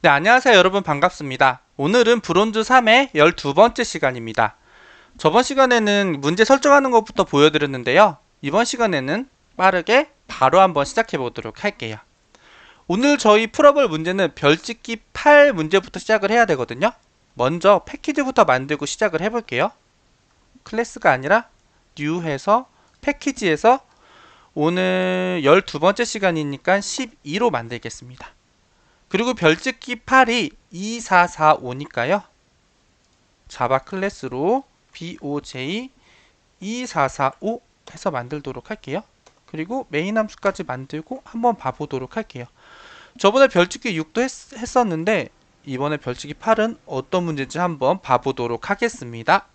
네, 안녕하세요 여러분, 반갑습니다. 오늘은 브론즈 3의 12번째 시간입니다. 저번 시간에는 문제 설정하는 것부터 보여드렸는데요. 이번 시간에는 빠르게 바로 한번 시작해 보도록 할게요. 오늘 저희 풀어볼 문제는 별짓기 8 문제부터 시작을 해야 되거든요. 먼저 패키지부터 만들고 시작을 해볼게요. 클래스가 아니라 new 해서 패키지에서 오늘 12번째 시간이니까 12로 만들겠습니다. 그리고 별짓기 8이 2, 4, 4, 5니까요. 자바 클래스로 BOJ 2, 4, 4, 5 해서 만들도록 할게요. 그리고 메인 함수까지 만들고 한번 봐보도록 할게요. 저번에 별짓기 6도 했었는데 이번에 별짓기 8은 어떤 문제인지 한번 봐보도록 하겠습니다.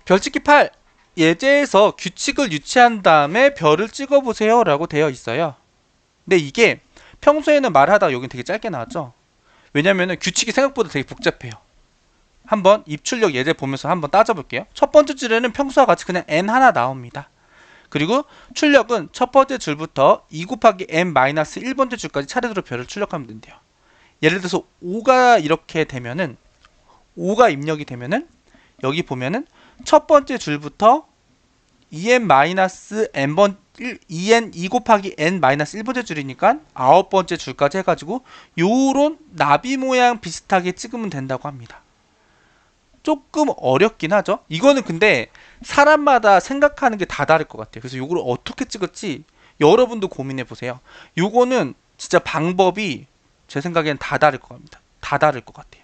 별짓기 8 예제에서 규칙을 유치한 다음에 별을 찍어보세요 라고 되어 있어요. 근데 이게 평소에는 말하다가 여긴 되게 짧게 나왔죠. 왜냐면은 규칙이 생각보다 되게 복잡해요. 한번 입출력 예제 보면서 한번 따져볼게요. 첫 번째 줄에는 평소와 같이 그냥 n 하나 나옵니다. 그리고 출력은 첫 번째 줄부터 2 곱하기 n-1번째 줄까지 차례대로 별을 출력하면 된대요. 예를 들어서 5가 이렇게 되면은 5가 입력이 되면은 여기 보면은 첫 번째 줄부터 2n-n번 2n 2 곱하기 n-1번째 줄이니까 9번째 줄까지 해가지고 요런 나비 모양 비슷하게 찍으면 된다고 합니다. 조금 어렵긴 하죠. 이거는 근데 사람마다 생각하는 게 다 다를 것 같아요. 그래서 요거를 어떻게 찍을지 여러분도 고민해 보세요. 요거는 진짜 방법이 제 생각엔 다 다를 것 같습니다. 다 다를 것 같아요.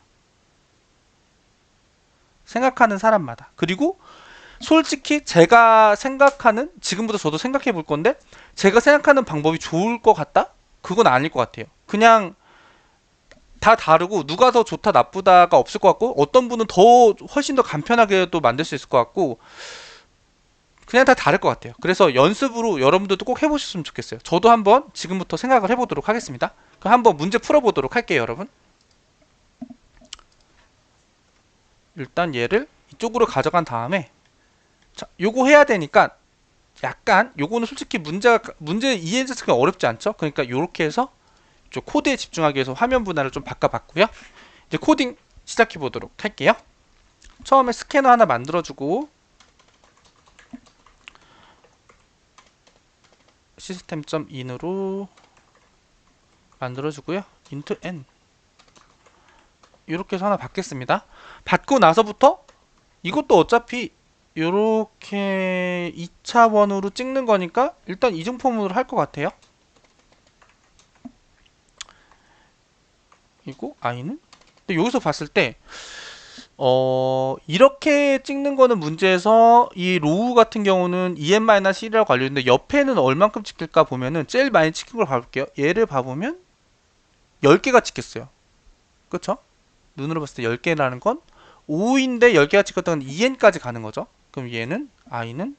생각하는 사람마다. 그리고 솔직히 제가 생각하는, 지금부터 저도 생각해 볼 건데 제가 생각하는 방법이 좋을 것 같다? 그건 아닐 것 같아요. 그냥 다 다르고 누가 더 좋다 나쁘다가 없을 것 같고 어떤 분은 더 훨씬 더 간편하게도 만들 수 있을 것 같고 그냥 다 다를 것 같아요. 그래서 연습으로 여러분들도 꼭 해보셨으면 좋겠어요. 저도 한번 지금부터 생각을 해보도록 하겠습니다. 그럼 한번 문제 풀어보도록 할게요, 여러분. 일단 얘를 이쪽으로 가져간 다음에 자, 요거 해야 되니까 약간 요거는 솔직히 문제 이해 자체가 어렵지 않죠? 그러니까 요렇게 해서 좀 코드에 집중하기 위해서 화면 분할을 좀 바꿔봤고요. 이제 코딩 시작해 보도록 할게요. 처음에 스캐너 하나 만들어주고 시스템.in으로 만들어주고요. int n 이렇게 해서 하나 받겠습니다. 받고 나서부터 이것도 어차피 이렇게 2차원으로 찍는 거니까 일단 이중포문으로 할 것 같아요. 그리고 i는 근데 여기서 봤을 때 이렇게 찍는 거는 문제에서 이 로우 같은 경우는 en-1이라고 알려있는데 옆에는 얼만큼 찍힐까 보면은 제일 많이 찍힌 걸 봐볼게요. 얘를 봐보면 10개가 찍혔어요. 그쵸? 눈으로 봤을 때 10개라는 건 5인데 10개가 찍혔다는 2n까지 가는 거죠. 그럼 얘는 i는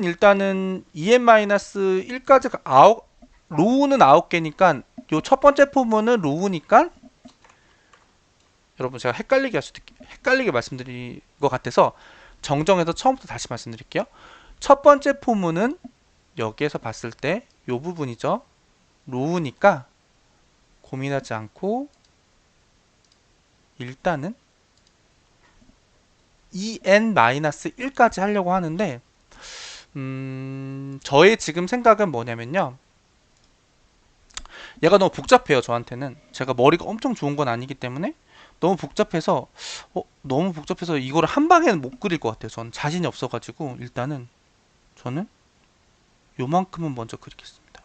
일단은 en-1까지 로우는 9개니까 요 첫 번째 포문은 로우니까 여러분 제가 헷갈리게 말씀드린 것 같아서 정정해서 처음부터 다시 말씀드릴게요. 첫 번째 포문은 여기에서 봤을 때 요 부분이죠. 로우니까 고민하지 않고 일단은 en-1까지 하려고 하는데 저의 지금 생각은 뭐냐면요. 얘가 너무 복잡해요. 저한테는 제가 머리가 엄청 좋은 건 아니기 때문에 너무 복잡해서 이거를 한 방에는 못 그릴 것 같아요. 저는 자신이 없어가지고 일단은 저는 요만큼은 먼저 그리겠습니다.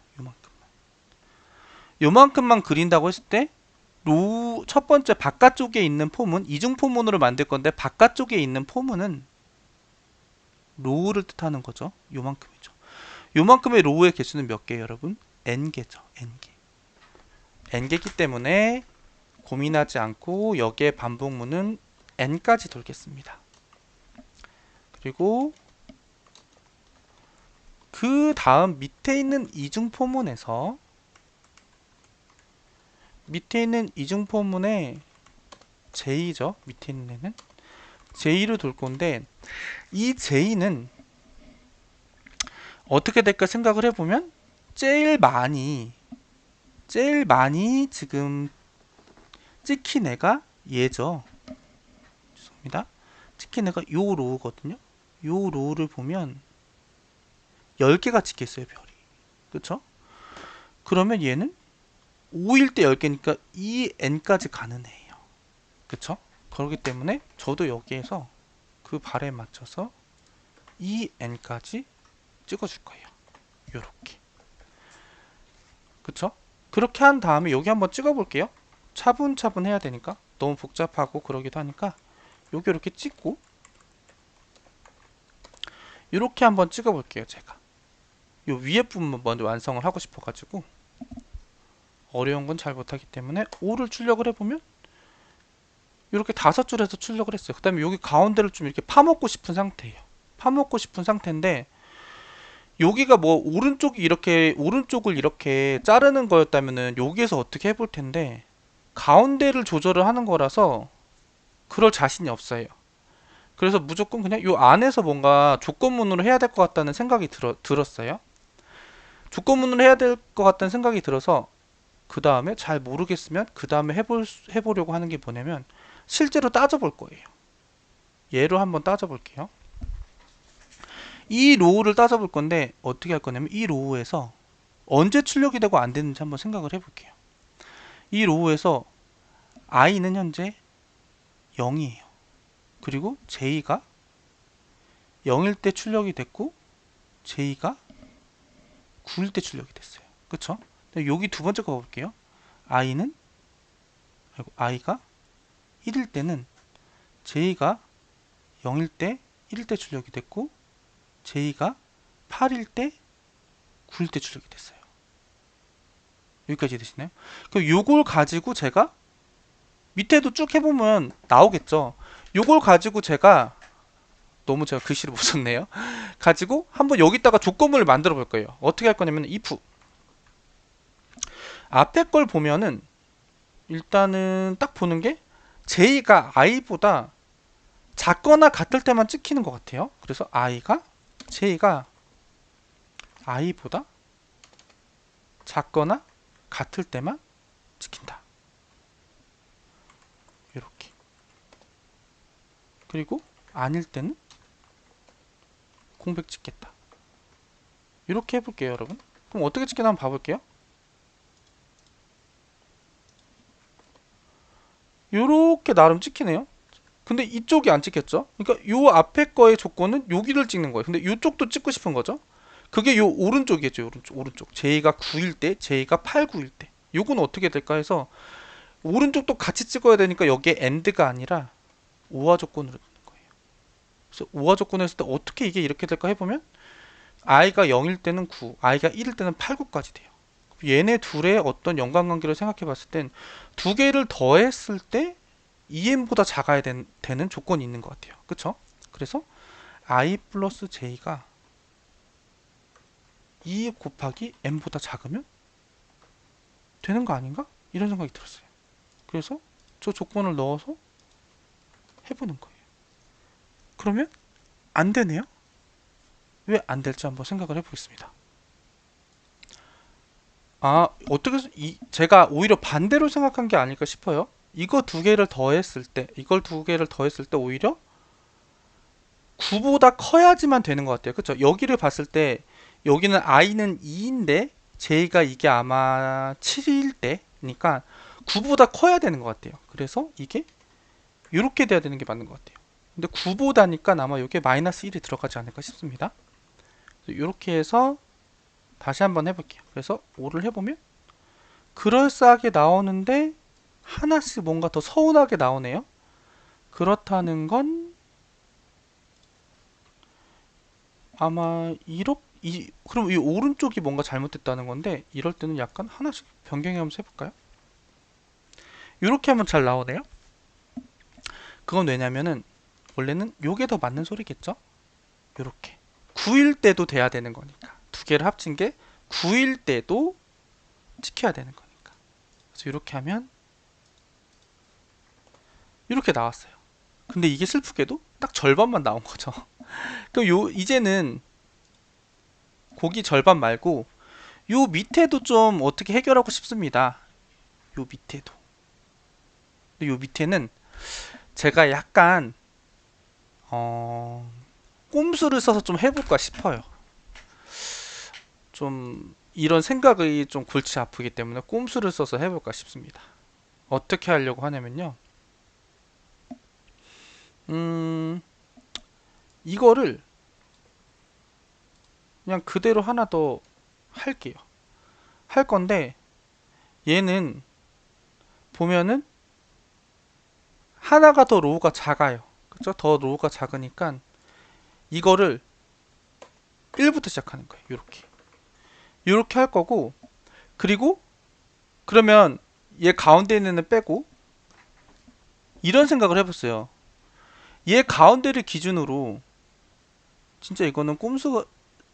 요만큼만 그린다고 했을 때 로우 첫 번째 바깥쪽에 있는 포문 이중 포문으로 만들 건데 바깥쪽에 있는 포문은 로우를 뜻하는 거죠. 요만큼이죠. 요만큼의 로우의 개수는 몇 개예요, 여러분? n개죠. n개기 때문에 고민하지 않고 여기에 반복문은 n까지 돌겠습니다. 그리고 그 다음 밑에 있는 이중포문에 j죠. 밑에 있는 애는 j로 돌 건데 이 j는 어떻게 될까 생각을 해보면 제일 많이 제일 많이 지금 찍힌 애가 얘죠. 죄송합니다. 찍힌 애가 요 로우거든요. 요 로우를 보면 10개가 찍혔어요, 별이. 그쵸? 그러면 얘는 5일 때 10개니까 2n까지 가는 애예요. 그쵸? 그렇기 때문에 저도 여기에서 그 발에 맞춰서 2n까지 찍어줄 거예요. 요렇게. 그쵸? 그렇게 한 다음에 여기 한번 찍어볼게요. 차분차분 해야 되니까 너무 복잡하고 그러기도 하니까 여기 이렇게 찍고 이렇게 한번 찍어볼게요. 제가 요 위에 부분 먼저 완성을 하고 싶어가지고 어려운 건 잘 못하기 때문에 5를 출력을 해보면 이렇게 5줄에서 출력을 했어요. 그 다음에 여기 가운데를 좀 이렇게 파먹고 싶은 상태예요. 파먹고 싶은 상태인데 여기가 뭐 오른쪽을 이렇게 자르는 거였다면은 여기에서 어떻게 해볼 텐데 가운데를 조절을 하는 거라서 그럴 자신이 없어요. 그래서 무조건 그냥 요 안에서 뭔가 조건문으로 해야 될 것 같다는 생각이 들었어요. 조건문으로 해야 될 것 같다는 생각이 들어서 그 다음에 잘 모르겠으면 그 다음에 해보려고 하는 게 뭐냐면 실제로 따져볼 거예요. 얘로 한번 따져볼게요. 이 로우를 따져볼 건데 어떻게 할 거냐면 이 로우에서 언제 출력이 되고 안 되는지 한번 생각을 해볼게요. 이 로우에서 i는 현재 0이에요. 그리고 j가 0일 때 출력이 됐고 j가 9일 때 출력이 됐어요. 그쵸? 여기 두 번째 거 볼게요. i가 1일 때는 j가 0일 때 1일 때 출력이 됐고 j가 8일 때 9일 때 출력이 됐어요. 여기까지 되시나요? 그럼 요걸 가지고 제가 밑에도 쭉 해보면 나오겠죠. 요걸 가지고 제가 너무 제가 글씨를 못 썼네요. 가지고 한번 여기다가 조건문을 만들어 볼 거예요. 어떻게 할 거냐면 if 앞에 걸 보면은 일단은 딱 보는 게 j가 i보다 작거나 같을 때만 찍히는 것 같아요. 그래서 j가 i보다 작거나 같을 때만 찍힌다. 이렇게. 그리고 아닐 때는 공백 찍겠다. 이렇게 해볼게요, 여러분. 그럼 어떻게 찍히나 한번 봐볼게요. 요렇게 나름 찍히네요. 근데 이쪽이 안 찍혔죠? 그러니까 요 앞에 거의 조건은 여기를 찍는 거예요. 근데 이쪽도 찍고 싶은 거죠? 그게 요 오른쪽이겠죠. 오른쪽. j가 9일 때, j가 8, 9일 때. 요건 어떻게 될까 해서 오른쪽도 같이 찍어야 되니까 여기에 AND가 아니라 OR 조건으로 넣는 거예요. 그래서 OR 조건을 했을 때 어떻게 이게 이렇게 될까 해보면 i가 0일 때는 9, i가 1일 때는 8, 9까지 돼요. 얘네 둘의 어떤 연관관계를 생각해 봤을 땐 두 개를 더했을 때 EM보다 작아야 되는 조건이 있는 것 같아요. 그쵸? 그래서 i 플러스 j가 2 곱하기 m보다 작으면 되는 거 아닌가? 이런 생각이 들었어요. 그래서 저 조건을 넣어서 해보는 거예요. 그러면 안 되네요? 왜 안 될지 한번 생각을 해보겠습니다. 제가 오히려 반대로 생각한 게 아닐까 싶어요. 이거 두 개를 더했을 때, 오히려 9보다 커야지만 되는 것 같아요. 그쵸? 여기를 봤을 때, 여기는 i는 2인데, j가 이게 아마 7일 때니까 9보다 커야 되는 것 같아요. 그래서 이게 이렇게 돼야 되는 게 맞는 것 같아요. 근데 9보다니까 아마 이게 마이너스 1이 들어가지 않을까 싶습니다. 이렇게 해서 다시 한번 해볼게요. 그래서 5를 해보면 그럴싸하게 나오는데 하나씩 뭔가 더 서운하게 나오네요. 그렇다는 건 아마 그럼 이 오른쪽이 뭔가 잘못됐다는 건데 이럴 때는 약간 하나씩 변경하면서 해볼까요? 이렇게 하면 잘 나오네요. 그건 왜냐면은 원래는 요게 더 맞는 소리겠죠? 요렇게 9일 때도 돼야 되는 거니까 두 개를 합친 게 9일 때도 찍혀야 되는 거니까. 그래서 이렇게 하면 이렇게 나왔어요. 근데 이게 슬프게도 딱 절반만 나온 거죠. 그럼 이제는 고기 절반 말고 요 밑에도 좀 어떻게 해결하고 싶습니다. 요 밑에도. 근데 요 밑에는 제가 약간 꼼수를 써서 좀 해볼까 싶어요. 좀 이런 생각이 좀 골치 아프기 때문에 꼼수를 써서 해볼까 싶습니다. 어떻게 하려고 하냐면요. 음, 이거를 그냥 그대로 하나 더 할게요. 할 건데 얘는 보면은 하나가 더 로우가 작아요. 그죠? 더 로우가 작으니까 이거를 1부터 시작하는 거예요. 이렇게 할 거고, 그리고 그러면 얘 가운데 있는 애는 빼고 이런 생각을 해봤어요. 얘 가운데를 기준으로 진짜 이거는 꼼수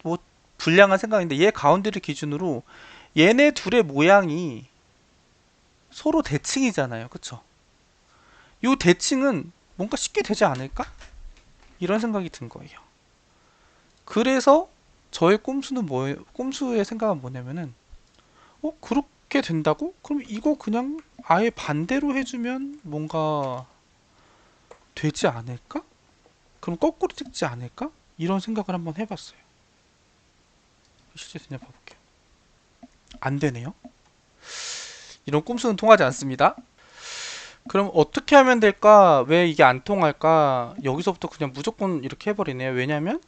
뭐 불량한 생각인데 얘 가운데를 기준으로 얘네 둘의 모양이 서로 대칭이잖아요. 그쵸? 이 대칭은 뭔가 쉽게 되지 않을까? 이런 생각이 든 거예요. 그래서 저의 꼼수는 뭐예요? 꼼수의 생각은 뭐냐면은 그렇게 된다고? 그럼 이거 그냥 아예 반대로 해주면 뭔가 되지 않을까? 그럼 거꾸로 찍지 않을까? 이런 생각을 한번 해봤어요. 실제 되냐 봐볼게요. 안 되네요. 이런 꼼수는 통하지 않습니다. 그럼 어떻게 하면 될까? 왜 이게 안 통할까? 여기서부터 그냥 무조건 이렇게 해버리네요. 왜냐면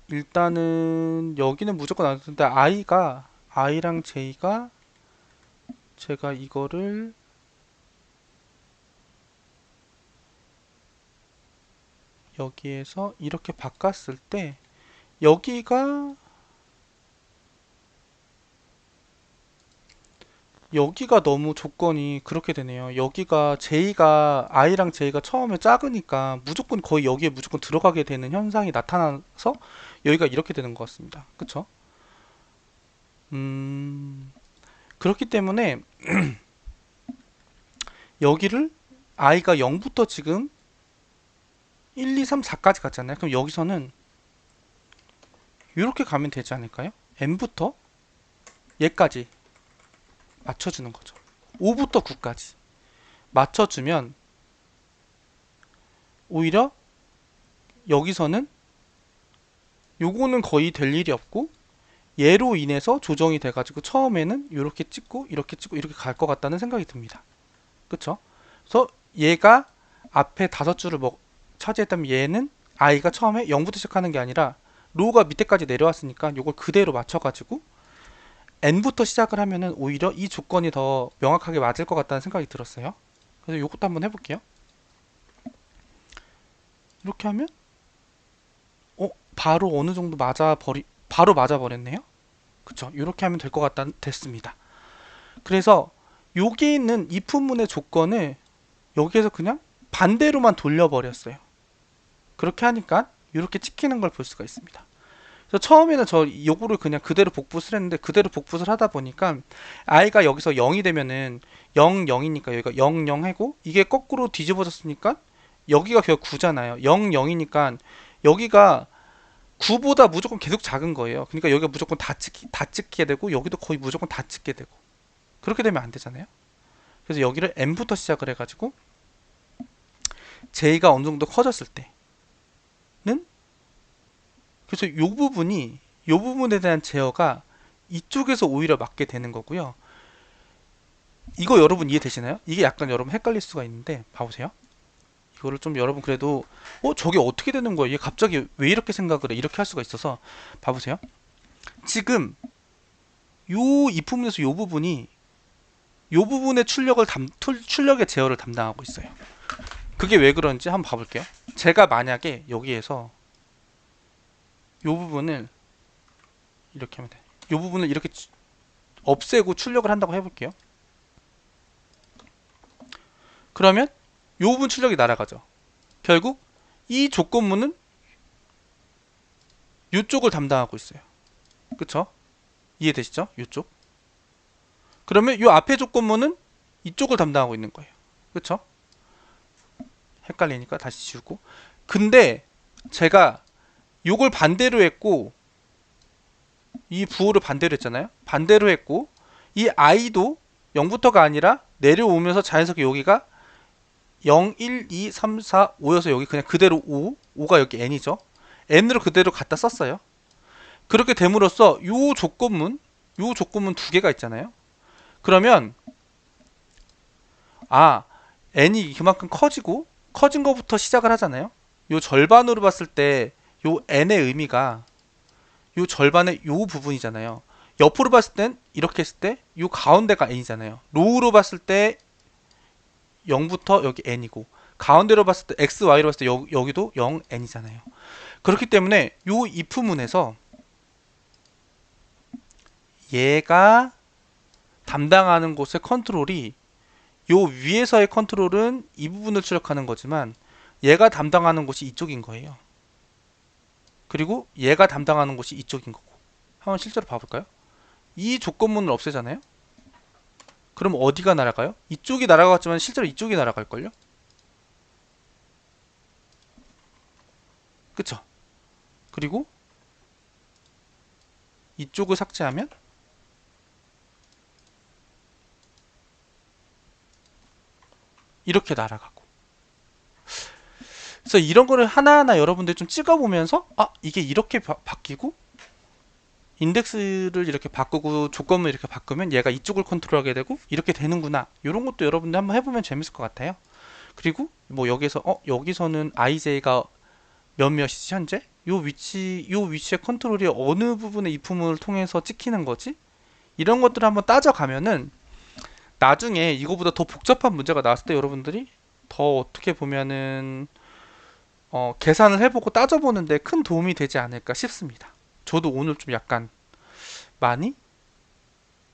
일단은 여기는 무조건 안 되는데 I랑 J가 제가 이거를 여기에서 이렇게 바꿨을 때 여기가 여기가 너무 조건이 그렇게 되네요. 여기가 J가 I랑 J가 처음에 작으니까 무조건 거의 여기에 무조건 들어가게 되는 현상이 나타나서 여기가 이렇게 되는 것 같습니다. 그쵸? 음, 그렇기 때문에 여기를 I가 0부터 지금 1, 2, 3, 4까지 갔잖아요. 그럼 여기서는 이렇게 가면 되지 않을까요? N부터 얘까지 맞춰주는 거죠. 5부터 9까지 맞춰주면 오히려 여기서는 요거는 거의 될 일이 없고 얘로 인해서 조정이 돼가지고 처음에는 이렇게 찍고 이렇게 갈 것 같다는 생각이 듭니다. 그쵸? 그래서 얘가 앞에 5줄을 차지했다면 얘는 I가 처음에 0부터 시작하는 게 아니라 로우가 밑에까지 내려왔으니까 요걸 그대로 맞춰가지고 N부터 시작을 하면은 오히려 이 조건이 더 명확하게 맞을 것 같다는 생각이 들었어요. 그래서 요것도 한번 해볼게요. 이렇게 하면 바로 어느 정도 바로 맞아버렸네요. 그쵸? 이렇게 하면 될 것 같다 됐습니다. 그래서 여기 있는 if문의 조건을 여기에서 그냥 반대로만 돌려버렸어요. 그렇게 하니까 이렇게 찍히는 걸 볼 수가 있습니다. 그래서 처음에는 저 요거를 그냥 그대로 복붙을 했는데 그대로 복붙을 하다 보니까 i가 여기서 0이 되면은 0, 0이니까 여기가 0, 0 하고 이게 거꾸로 뒤집어졌으니까 여기가 결국 9잖아요. 0, 0이니까 여기가 9보다 무조건 계속 작은 거예요. 그러니까 여기가 무조건 다 찍게 되고 여기도 거의 무조건 다 찍게 되고 그렇게 되면 안 되잖아요. 그래서 여기를 n부터 시작을 해가지고 j가 어느 정도 커졌을 때는 그래서 요 부분에 대한 제어가 이쪽에서 오히려 맞게 되는 거고요. 이거 여러분 이해되시나요? 이게 약간 여러분 헷갈릴 수가 있는데 봐보세요. 이거를 좀 여러분 그래도 저게 어떻게 되는 거야? 얘 갑자기 왜 이렇게 생각을 해? 이렇게 할 수가 있어서 봐보세요. 지금 요 이품에서 요 부분의 출력의 제어를 담당하고 있어요. 그게 왜 그런지 한번 봐볼게요. 제가 만약에 여기에서 요 부분을 이렇게 하면 돼. 요 부분을 이렇게 없애고 출력을 한다고 해볼게요. 그러면 요 부분 출력이 날아가죠. 결국 이 조건문은 이쪽을 담당하고 있어요. 그쵸? 이해되시죠? 이쪽. 그러면 이 앞에 조건문은 이쪽을 담당하고 있는 거예요. 그쵸? 헷갈리니까 다시 지우고. 근데 제가 요걸 반대로 했고 이 부호를 반대로 했잖아요. 반대로 했고 이 i도 0부터가 아니라 내려오면서 자연스럽게 여기가 0, 1, 2, 3, 4, 5여서 여기 그냥 그대로 5가 여기 n이죠. n으로 그대로 갖다 썼어요. 그렇게 됨으로써 요 조건문 두 개가 있잖아요. 그러면 n이 그만큼 커진 거부터 시작을 하잖아요. 요 절반으로 봤을 때 요 n의 의미가 요 절반의 요 부분이잖아요. 옆으로 봤을 땐 이렇게 했을 때 요 가운데가 n이잖아요. 로우로 봤을 때 0부터 여기 n이고 가운데로 봤을 때 x, y로 봤을 때 여기도 0, n이잖아요. 그렇기 때문에 요 if문에서 얘가 담당하는 곳의 컨트롤이 요 위에서의 컨트롤은 이 부분을 출력하는 거지만 얘가 담당하는 곳이 이쪽인 거예요. 그리고 얘가 담당하는 곳이 이쪽인 거고. 한번 실제로 봐볼까요? 이 조건문을 없애잖아요. 그럼 어디가 날아가요? 이쪽이 날아갔지만 실제로 이쪽이 날아갈걸요? 그쵸? 그리고 이쪽을 삭제하면 이렇게 날아가고. 그래서 이런 거를 하나하나 여러분들 좀 찍어보면서 이게 이렇게 바뀌고 인덱스를 이렇게 바꾸고 조건을 이렇게 바꾸면 얘가 이쪽을 컨트롤하게 되고 이렇게 되는구나. 이런 것도 여러분들 한번 해보면 재밌을 것 같아요. 그리고 뭐 여기서 여기서는 IJ가 몇몇이지 현재? 요 위치의 컨트롤이 어느 부분의 if문을 통해서 찍히는 거지? 이런 것들을 한번 따져가면은 나중에 이거보다 더 복잡한 문제가 나왔을 때 여러분들이 더 어떻게 보면은 계산을 해보고 따져보는데 큰 도움이 되지 않을까 싶습니다. 저도 오늘 좀 약간 많이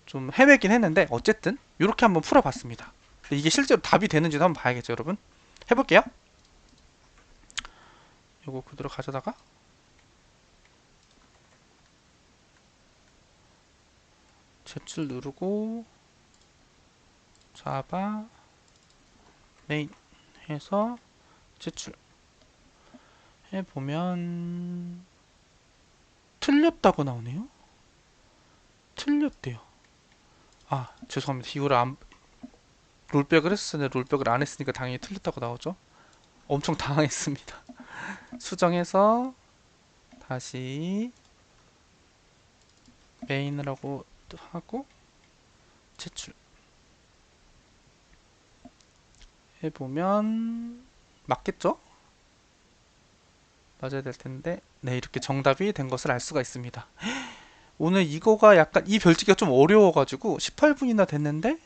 좀 헤매긴 했는데 어쨌든 이렇게 한번 풀어봤습니다. 이게 실제로 답이 되는지도 한번 봐야겠죠, 여러분. 해볼게요. 요거 그대로 가져다가 제출 누르고 자바 메인 해서 제출 해보면 틀렸다고 나오네요. 틀렸대요. 죄송합니다. 이거를 롤백을 했었는데 롤백을 안 했으니까 당연히 틀렸다고 나오죠. 엄청 당황했습니다. 수정해서 다시 메인이라고 하고 제출 해보면 맞겠죠? 맞아야 될 텐데 네, 이렇게 정답이 된 것을 알 수가 있습니다. 오늘 이거가 약간 이 별지기가 좀 어려워가지고 18분이나 됐는데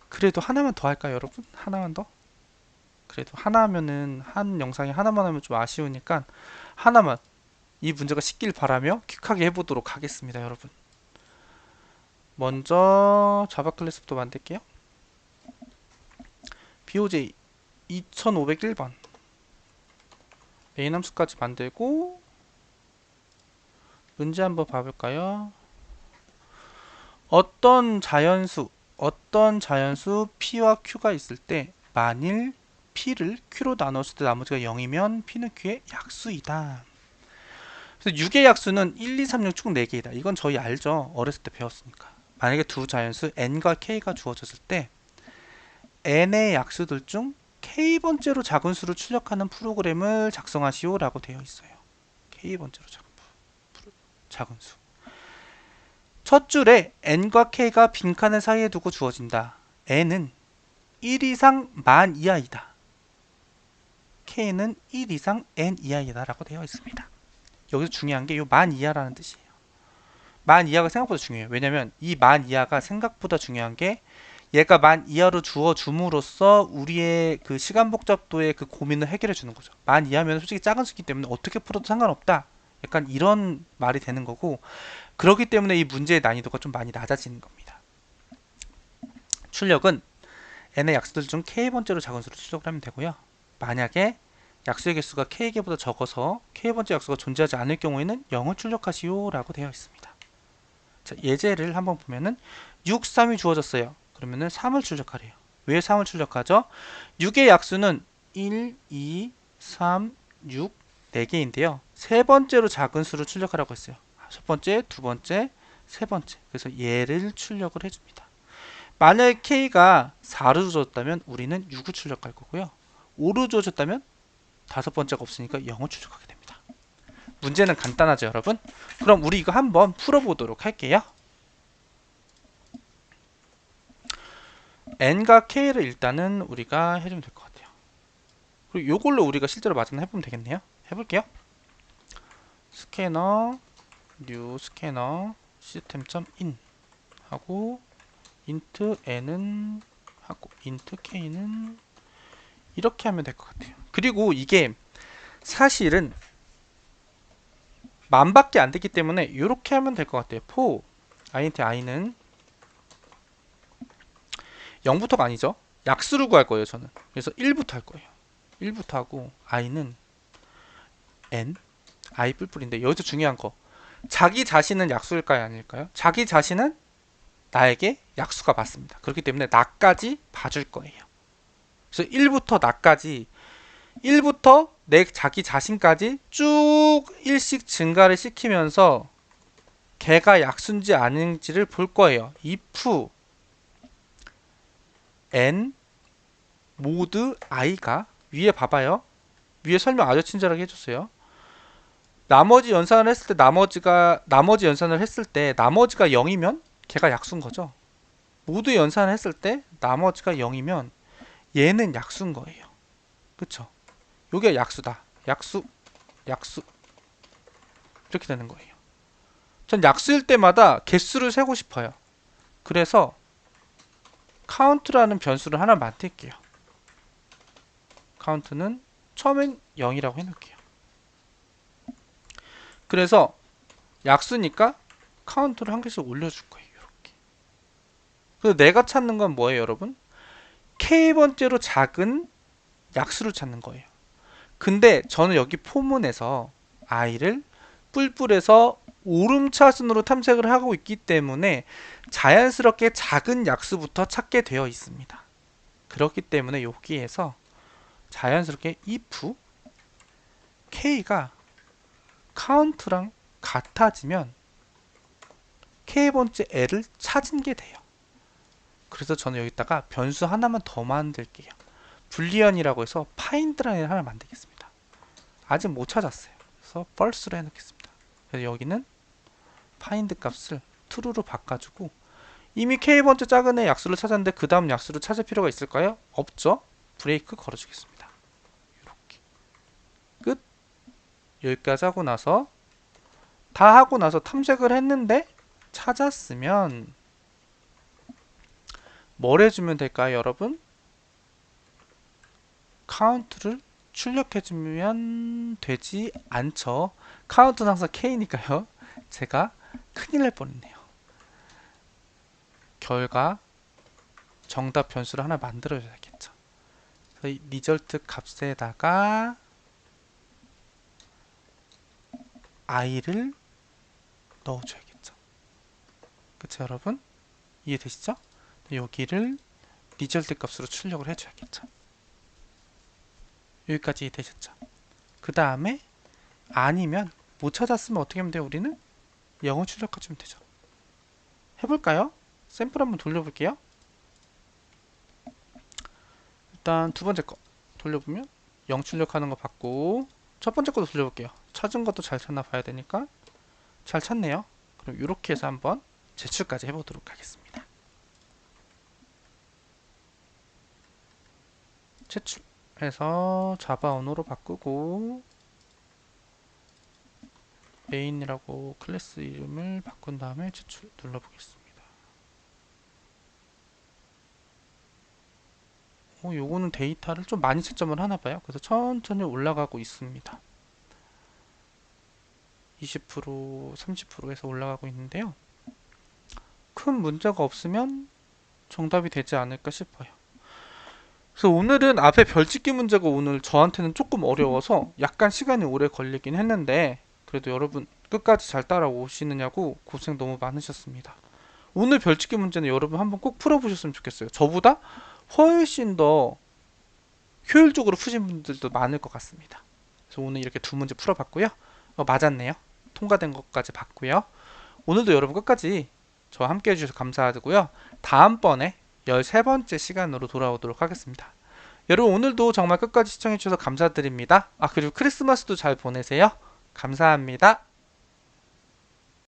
그래도 하나만 더 할까요, 여러분? 하나만 더? 그래도 하나 하면은 한 영상에 하나만 하면 좀 아쉬우니까 하나만 이 문제가 쉽길 바라며 퀵하게 해보도록 하겠습니다, 여러분. 먼저 자바 클래스부터 만들게요. BOJ 2501번 메인 함수까지 만들고 문제 한번 봐볼까요? 어떤 자연수 P와 Q가 있을 때 만일 P를 Q로 나눴을 때 나머지가 0이면 P는 Q의 약수이다. 그래서 6의 약수는 1, 2, 3, 6 총 4개이다. 이건 저희 알죠? 어렸을 때 배웠으니까. 만약에 두 자연수 N과 K가 주어졌을 때 N의 약수들 중 K번째로 작은 수를 출력하는 프로그램을 작성하시오 라고 되어 있어요. K번째로 작은 수. 첫 줄에 n과 k가 빈칸을 사이에 두고 주어진다. n은 1 이상 만 이하이다. k는 1 이상 n 이하이다 라고 되어 있습니다. 여기서 중요한 게 이 만 이하라는 뜻이에요. 만 이하가 생각보다 중요해요. 왜냐면 이 만 이하가 생각보다 중요한 게 얘가 만 이하로 주어줌으로써 우리의 그 시간 복잡도의 그 고민을 해결해 주는 거죠. 만 이하면 솔직히 작은 수기 때문에 어떻게 풀어도 상관없다. 약간 이런 말이 되는 거고, 그렇기 때문에 이 문제의 난이도가 좀 많이 낮아지는 겁니다. 출력은 n의 약수들 중 k번째로 작은 수를 출력을 하면 되고요. 만약에 약수의 개수가 k개보다 적어서 k번째 약수가 존재하지 않을 경우에는 0을 출력하시오 라고 되어 있습니다. 자, 예제를 한번 보면은 6, 3이 주어졌어요. 그러면은 3을 출력하래요. 왜 3을 출력하죠? 6의 약수는 1, 2, 3, 6, 4개인데요. 세 번째로 작은 수를 출력하라고 했어요. 첫 번째, 두 번째, 세 번째. 그래서 얘를 출력을 해줍니다. 만약에 K가 4로 주어졌다면 우리는 6을 출력할 거고요. 5로 주어졌다면 다섯 번째가 없으니까 0을 출력하게 됩니다. 문제는 간단하죠, 여러분? 그럼 우리 이거 한번 풀어보도록 할게요. n과 k를 일단은 우리가 해주면 될 것 같아요. 그리고 이걸로 우리가 실제로 마지막 해보면 되겠네요. 해볼게요. 스캐너 new 스캐너 system.in 하고 int n은 하고 int k는 이렇게 하면 될 것 같아요. 그리고 이게 사실은 만밖에 안 됐기 때문에 이렇게 하면 될 것 같아요. for int i는 0부터가 아니죠. 약수를 구할 거예요, 저는. 그래서 1부터 할 거예요. 1부터 하고 i는 n i 뿔뿔인데 여기서 중요한 거 자기 자신은 약수일까요, 아닐까요? 자기 자신은 나에게 약수가 맞습니다. 그렇기 때문에 나까지 봐줄 거예요. 그래서 1부터 나까지 1부터 내 자기 자신까지 쭉 일씩 증가를 시키면서 걔가 약수인지 아닌지를 볼 거예요. if n 모드 i가 위에 봐봐요. 위에 설명 아주 친절하게 해줬어요. 나머지 연산을 했을 때 나머지 연산을 했을 때 나머지가 0이면 걔가 약수인 거죠. 모두 연산을 했을 때 나머지가 0이면 얘는 약수인 거예요. 그쵸? 요게 약수다. 약수 이렇게 되는 거예요. 전 약수일 때마다 개수를 세고 싶어요. 그래서 count라는 변수를 하나 만들게요. count는 처음엔 0이라고 해놓을게요. 그래서 약수니까 카운트를 한 개씩 올려줄 거예요. 이렇게. 그래서 내가 찾는 건 뭐예요, 여러분? K번째로 작은 약수를 찾는 거예요. 근데 저는 여기 포문에서 i를 뿔뿔해서 오름차순으로 탐색을 하고 있기 때문에 자연스럽게 작은 약수부터 찾게 되어 있습니다. 그렇기 때문에 여기에서 자연스럽게 if k가 count랑 같아지면 k번째 l을 찾은 게 돼요. 그래서 저는 여기다가 변수 하나만 더 만들게요. 불리언이라고 해서 find라는 애를 하나 만들겠습니다. 아직 못 찾았어요. 그래서 false로 해놓겠습니다. 그래서 여기는 find 값을 true로 바꿔주고 이미 k번째 작은 애 약수를 찾았는데 그 다음 약수를 찾을 필요가 있을까요? 없죠. 브레이크 걸어주겠습니다. 이렇게 끝. 여기까지 하고 나서 다 하고 나서 탐색을 했는데 찾았으면 뭘 해주면 될까요, 여러분? 카운트를 출력해주면 되지 않죠. 카운트는 항상 K니까요. 제가 큰일 날 뻔했네요. 결과 정답 변수를 하나 만들어줘야겠죠. 그래서 리절트 값에다가 i를 넣어줘야겠죠. 그쵸, 여러분? 이해되시죠? 여기를 리절트 값으로 출력을 해줘야겠죠. 여기까지 되셨죠? 그 다음에 아니면 못 찾았으면 어떻게 하면 돼요? 우리는 0을 출력해주면 되죠. 해볼까요? 샘플 한번 돌려볼게요. 일단 두 번째 거 돌려보면 0 출력하는 거 받고 첫 번째 것도 돌려볼게요. 찾은 것도 잘 찾나 봐야 되니까 잘 찾네요. 그럼 이렇게 해서 한번 제출까지 해보도록 하겠습니다. 제출해서 자바 언어로 바꾸고 메인이라고 클래스 이름을 바꾼 다음에 제출 눌러보겠습니다. 요거는 데이터를 좀 많이 채점을 하나봐요. 그래서 천천히 올라가고 있습니다. 20% 30% 해서 올라가고 있는데요. 큰 문제가 없으면 정답이 되지 않을까 싶어요. 그래서 오늘은 앞에 별짓기 문제가 오늘 저한테는 조금 어려워서 약간 시간이 오래 걸리긴 했는데 그래도 여러분 끝까지 잘 따라오시느냐고 고생 너무 많으셨습니다. 오늘 별짓기 문제는 여러분 한번 꼭 풀어보셨으면 좋겠어요. 저보다 훨씬 더 효율적으로 푸신 분들도 많을 것 같습니다. 그래서 오늘 이렇게 두 문제 풀어봤고요. 맞았네요. 통과된 것까지 봤고요. 오늘도 여러분 끝까지 저와 함께 해주셔서 감사하고요. 다음번에 13번째 시간으로 돌아오도록 하겠습니다. 여러분 오늘도 정말 끝까지 시청해주셔서 감사드립니다. 그리고 크리스마스도 잘 보내세요. 감사합니다.